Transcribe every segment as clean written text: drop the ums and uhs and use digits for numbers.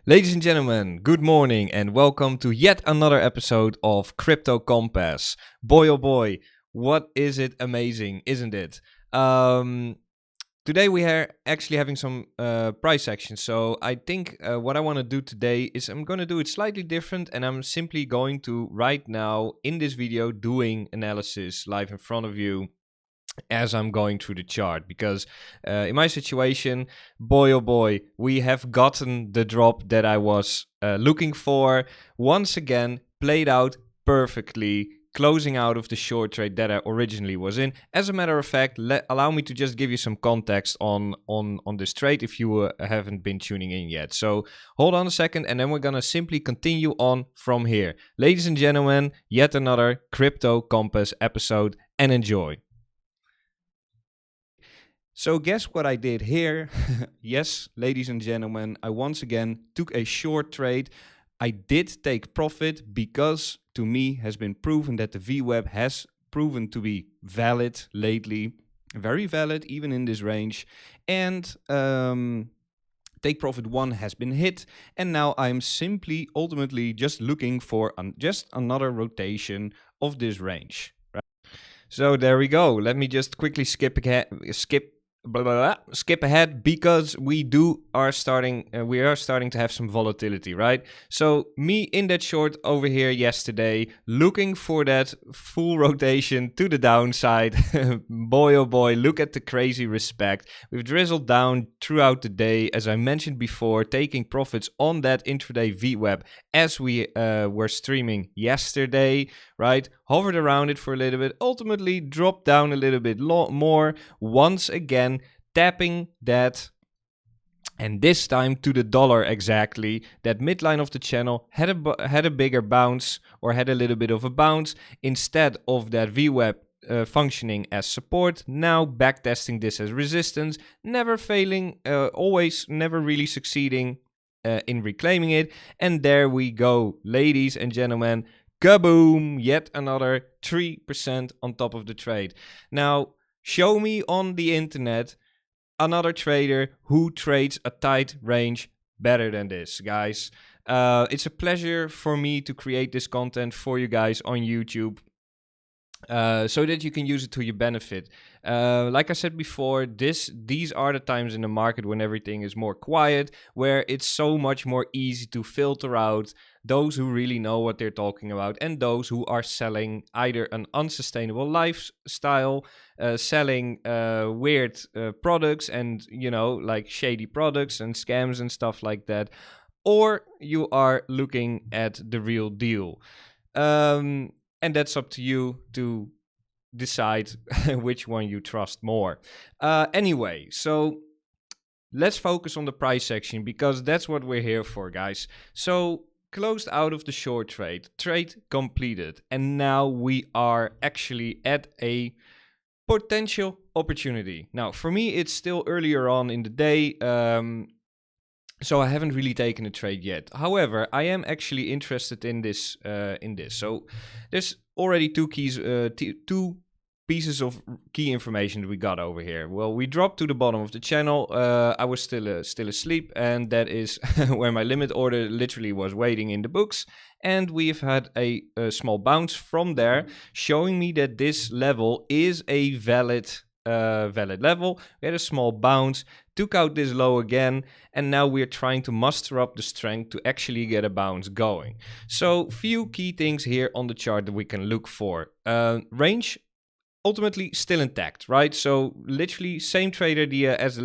Ladies and gentlemen, good morning and welcome to yet another episode of Crypto Compass. Boy oh boy, what is it amazing, isn't it? Today we are actually having some price action, so I think what I want to do today is I'm going to do it slightly different, and I'm simply going to right now in this video doing analysis live in front of you as I'm going through the chart, because in my situation, boy oh boy, we have gotten the drop that I was looking for. Once again, played out perfectly, closing out of the short trade that I originally was in. As a matter of fact, allow me to just give you some context on this trade if you haven't been tuning in yet. So hold on a second, and then we're gonna simply continue on from here. Ladies and gentlemen, yet another Crypto Compass episode, and enjoy. So guess what I did here? Yes, ladies and gentlemen, I once again took a short trade. I did take profit because to me has been proven that the VWAP has proven to be valid lately. Very valid even in this range. And take profit 1 has been hit. And now I'm simply ultimately just looking for just another rotation of this range. Right? So there we go. Let me just quickly skip ahead because we are starting to have some volatility, right? So me in that short over here yesterday, looking for that full rotation to the downside. Boy oh boy, look at the crazy respect. We've drizzled down throughout the day, as I mentioned before, taking profits on that intraday VWAP as we were streaming yesterday, right? Hovered around it for a little bit, ultimately dropped down a little bit more, once again tapping that, and this time to the dollar exactly. That midline of the channel had a bigger bounce, or had a little bit of a bounce, instead of that VWAP functioning as support. Now backtesting this as resistance, never failing, always never really succeeding in reclaiming it. And there we go, ladies and gentlemen. Kaboom! Yet another 3% on top of the trade. Now, show me on the internet another trader who trades a tight range better than this, guys. It's a pleasure for me to create this content for you guys on YouTube, so that you can use it to your benefit. Like I said before, these are the times in the market when everything is more quiet, where it's so much more easy to filter out those who really know what they're talking about and those who are selling either an unsustainable lifestyle, selling weird products and, like shady products and scams and stuff like that, or you are looking at the real deal. And that's up to you to decide which one you trust more. Anyway, so let's focus on the price section, because that's what we're here for, guys. So closed out of the short trade completed, and now we are actually at a potential opportunity. Now, for me, it's still earlier on in the day, so I haven't really taken a trade yet. However, I am actually interested in this. So there's already two pieces of key information that we got over here. Well, we dropped to the bottom of the channel. I was still asleep, and that is where my limit order literally was waiting in the books. And we've had a small bounce from there, showing me that this level is a valid level. We had a small bounce, took out this low again, and now we're trying to muster up the strength to actually get a bounce going. So few key things here on the chart that we can look for. Range ultimately still intact, right? So literally same trade idea as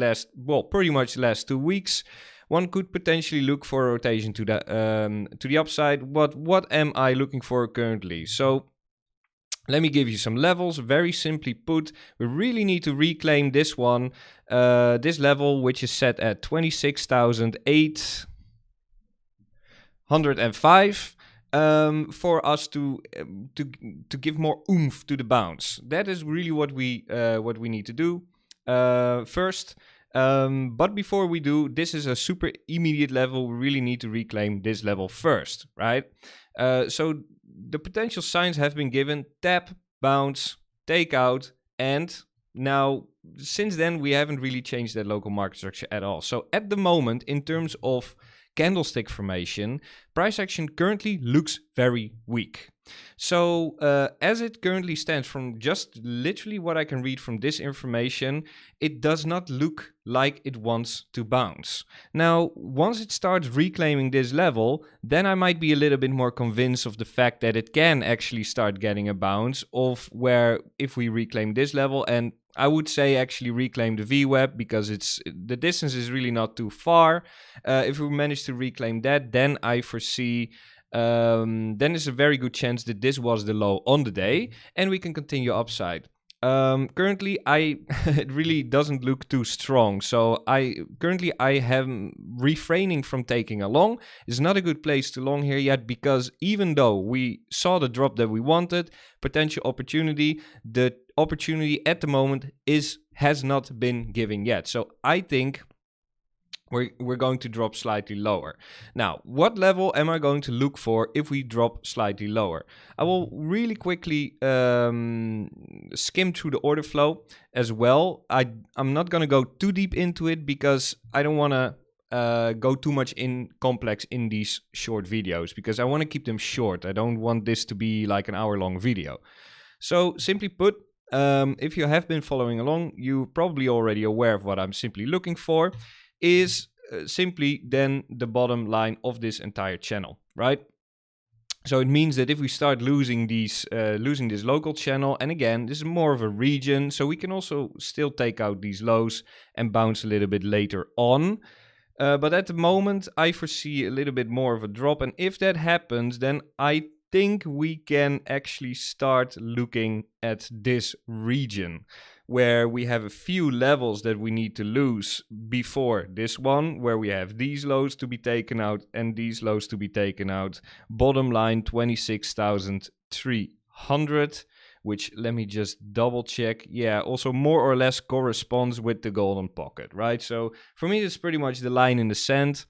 pretty much the last 2 weeks. One could potentially look for a rotation to the upside. But what am I looking for currently? So let me give you some levels. Very simply put, we really need to reclaim this one, this level, which is set at 26,805, for us to give more oomph to the bounce. That is really what we need to do first. But before we do, this is a super immediate level. We really need to reclaim this level first, right? So the potential signs have been given: tap, bounce, take out, and now since then we haven't really changed that local market structure at all. So at the moment, in terms of candlestick formation, price action currently looks very weak. So as it currently stands, from just literally what I can read from this information, it does not look like it wants to bounce. Now, once it starts reclaiming this level, then I might be a little bit more convinced of the fact that it can actually start getting a bounce of where if we reclaim this level, and I would say actually reclaim the VWAP because the distance is really not too far. If we manage to reclaim that, then I foresee then there's a very good chance that this was the low on the day and we can continue upside. Currently, it really doesn't look too strong. So I am refraining from taking a long. It's not a good place to long here yet because even though we saw the drop that we wanted, potential opportunity, the opportunity at the moment has not been given yet. So I think we're going to drop slightly lower. Now, what level am I going to look for if we drop slightly lower? I will really quickly skim through the order flow as well. I'm not going to go too deep into it because I don't want to go too much in complex in these short videos because I want to keep them short. I don't want this to be like an hour-long video. So simply put, if you have been following along, you're probably already aware of what I'm simply looking for. Is simply then the bottom line of this entire channel, right? So it means that if we start losing this local channel, and again, this is more of a region, so we can also still take out these lows and bounce a little bit later on. But at the moment, I foresee a little bit more of a drop, and if that happens, then I think we can actually start looking at this region where we have a few levels that we need to lose before this one, where we have these lows to be taken out and these lows to be taken out. Bottom line 26,300, which let me just double check. Yeah, also more or less corresponds with the golden pocket, right? So for me, it's pretty much the line in the sand.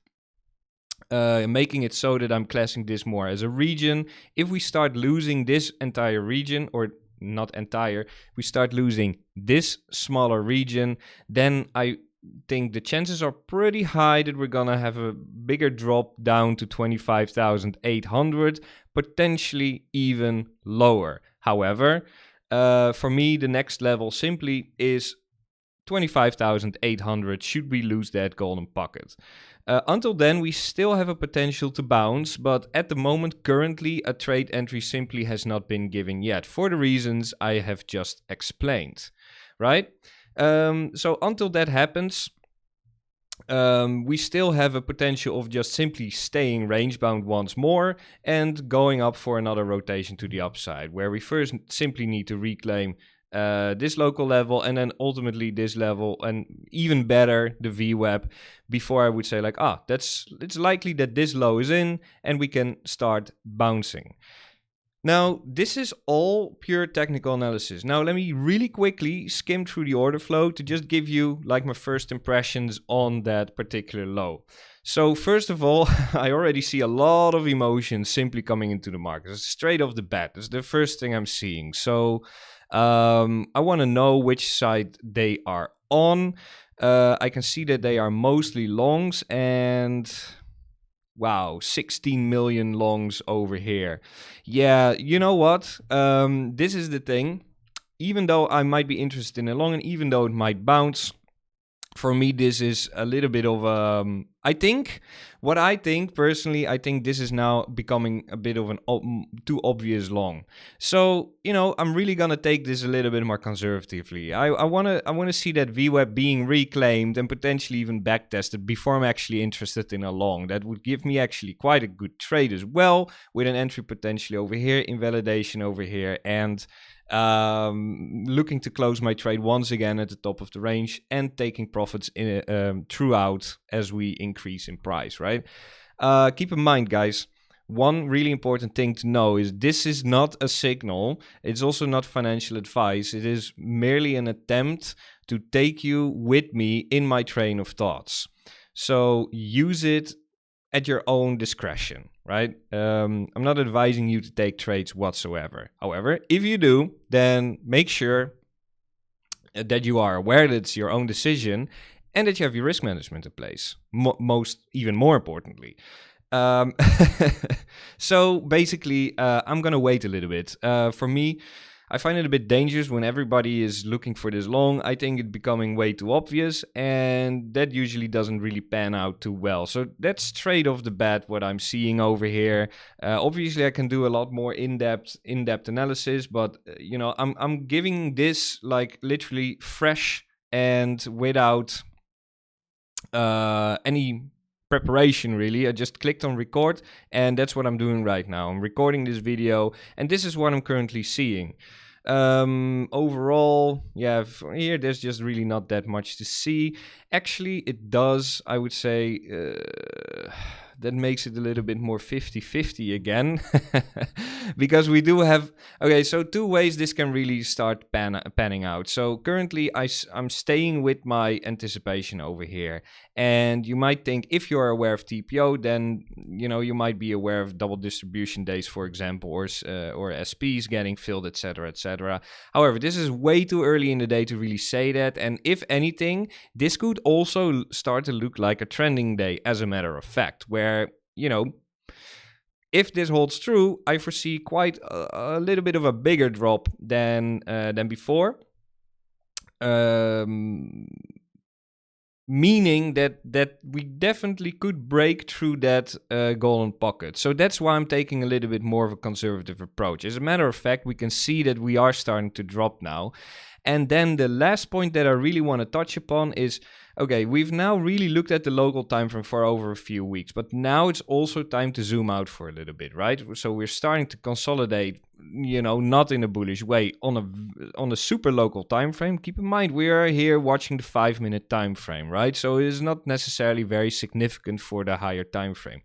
Making it so that I'm classing this more as a region. If we start losing this entire region, or not entire, we start losing this smaller region, then I think the chances are pretty high that we're gonna have a bigger drop down to 25,800, potentially even lower. However, for me, the next level simply is 25,800 should we lose that golden pocket. Until then, we still have a potential to bounce, but at the moment, currently, a trade entry simply has not been given yet, for the reasons I have just explained, right? So until that happens, we still have a potential of just simply staying range bound once more and going up for another rotation to the upside, where we first simply need to reclaim this local level and then ultimately this level, and even better the VWAP, before I would say like, it's likely that this low is in and we can start bouncing. Now, this is all pure technical analysis. Now, let me really quickly skim through the order flow to just give you like my first impressions on that particular low. So first of all, I already see a lot of emotions simply coming into the market. Straight off the bat, that's the first thing I'm seeing. So I want to know which side they are on. I can see that they are mostly longs, and wow, 16 million longs over here. Yeah, you know what? This is the thing. Even though I might be interested in a long, and even though it might bounce, for me, this is a little bit of I think personally, I think this is now becoming a bit of an too obvious long. So, I'm really gonna take this a little bit more conservatively. I wanna see that VWAP being reclaimed and potentially even backtested before I'm actually interested in a long. That would give me actually quite a good trade as well, with an entry potentially over here, invalidation over here, and looking to close my trade once again at the top of the range and taking profits throughout as we increase in price, right? Keep in mind, guys, one really important thing to know is this is not a signal. It's also not financial advice. It is merely an attempt to take you with me in my train of thoughts. So use it at your own discretion, right? I'm not advising you to take trades whatsoever. However, if you do, then make sure that you are aware that it's your own decision and that you have your risk management in place. Even more importantly. Um, so basically, I'm gonna wait a little bit. For me, I find it a bit dangerous when everybody is looking for this long. I think it's becoming way too obvious, and that usually doesn't really pan out too well. So that's straight off the bat what I'm seeing over here. Obviously, I can do a lot more in-depth analysis, but I'm giving this like literally fresh and without any preparation really. I just clicked on record, and that's what I'm doing right now. I'm recording this video, and this is what I'm currently seeing. Overall, yeah, here there's just really not that much to see. Actually, it does, I would say, that makes it a little bit more 50-50 again. Because we do have, okay, so two ways this can really start panning out. So currently I'm staying with my anticipation over here. And you might think, if you're aware of TPO, then you might be aware of double distribution days, for example, or SPs getting filled, etc., etc. However, this is way too early in the day to really say that. And if anything, this could also start to look like a trending day, as a matter of fact, where, if this holds true, I foresee quite a little bit of a bigger drop than before. Meaning that we definitely could break through that golden pocket. So that's why I'm taking a little bit more of a conservative approach. As a matter of fact, we can see that we are starting to drop now. And then the last point that I really want to touch upon is, okay, we've now really looked at the local time frame for over a few weeks, but now it's also time to zoom out for a little bit, right? So we're starting to consolidate, not in a bullish way on a super local time frame. Keep in mind, we are here watching the 5-minute time frame, right? So it is not necessarily very significant for the higher time frame.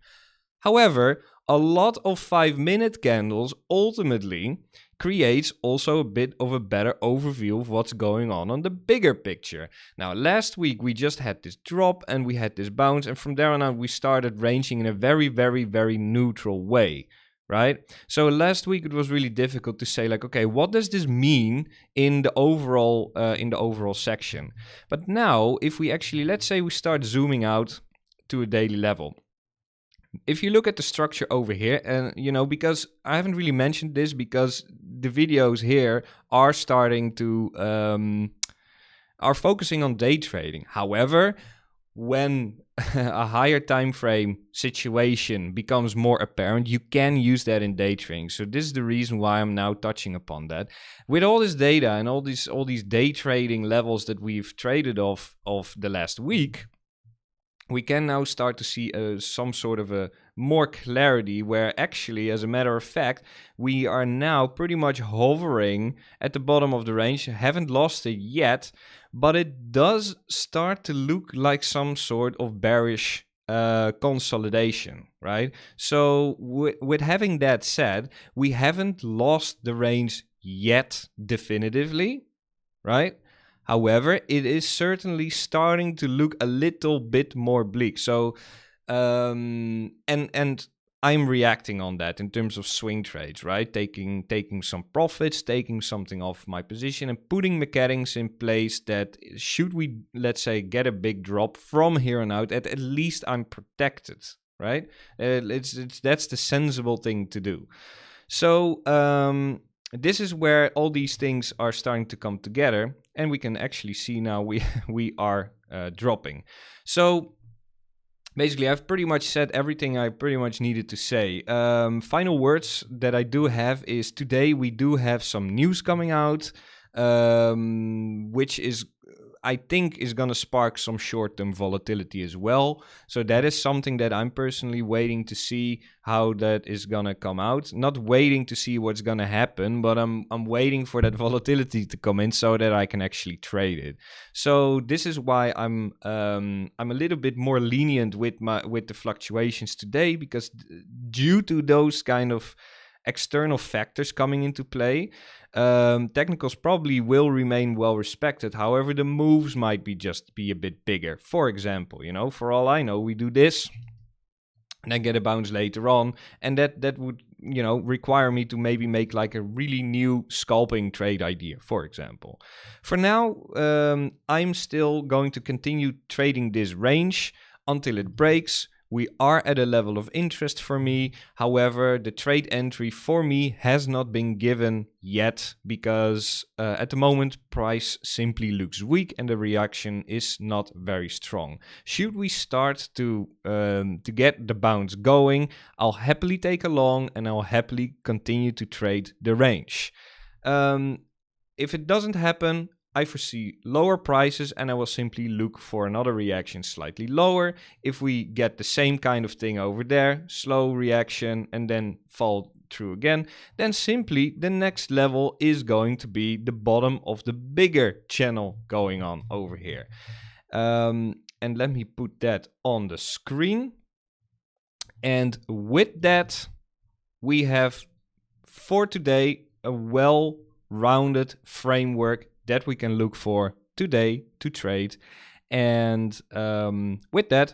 However, a lot of 5-minute candles ultimately creates also a bit of a better overview of what's going on the bigger picture. Now, last week we just had this drop and we had this bounce, and from there on out we started ranging in a very, very, very neutral way, right? So last week it was really difficult to say, like, okay, what does this mean in the overall section? But now, if we actually, let's say we start zooming out to a daily level. If you look at the structure over here, and because I haven't really mentioned this, because the videos here are starting to are focusing on day trading. However, when a higher time frame situation becomes more apparent, you can use that in day trading. So this is the reason why I'm now touching upon that. With all this data and all these day trading levels that we've traded off of the last week, we can now start to see some sort of a more clarity, where actually, as a matter of fact, we are now pretty much hovering at the bottom of the range. Haven't lost it yet, but it does start to look like some sort of bearish consolidation, right? So with having that said, we haven't lost the range yet definitively, right? However, it is certainly starting to look a little bit more bleak. So, and I'm reacting on that in terms of swing trades, right? Taking some profits, taking something off my position, and putting mechanics in place that should we, let's say, get a big drop from here on out, at least I'm protected, right? That's the sensible thing to do. So, this is where all these things are starting to come together, and we can actually see now we are dropping. So basically, I've pretty much said everything I pretty much needed to say. Final words that I do have is, today we do have some news coming out, which is, I think, is going to spark some short-term volatility as well. So that is something that I'm personally waiting to see how that is going to come out. Not waiting to see what's going to happen, but I'm waiting for that volatility to come in so that I can actually trade it. So this is why I'm a little bit more lenient with the fluctuations today, because due to those kind of external factors coming into play, technicals probably will remain well respected. However, the moves might be a bit bigger. For example, for all I know, we do this, and then get a bounce later on, and that would require me to maybe make like a really new scalping trade idea, for example. For now, I'm still going to continue trading this range until it breaks. We are at a level of interest for me. However, the trade entry for me has not been given yet because at the moment price simply looks weak and the reaction is not very strong. Should we start to get the bounce going, I'll happily take a long and I'll happily continue to trade the range. If it doesn't happen, I foresee lower prices and I will simply look for another reaction slightly lower. If we get the same kind of thing over there, slow reaction and then fall through again, then simply the next level is going to be the bottom of the bigger channel going on over here. And let me put that on the screen. And with that, we have for today a well-rounded framework that we can look for today to trade. And with that,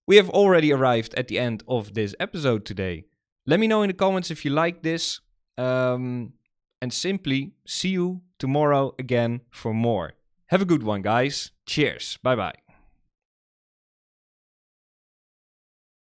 we have already arrived at the end of this episode today. Let me know in the comments if you like this. And simply see you tomorrow again for more. Have a good one, guys. Cheers. Bye-bye.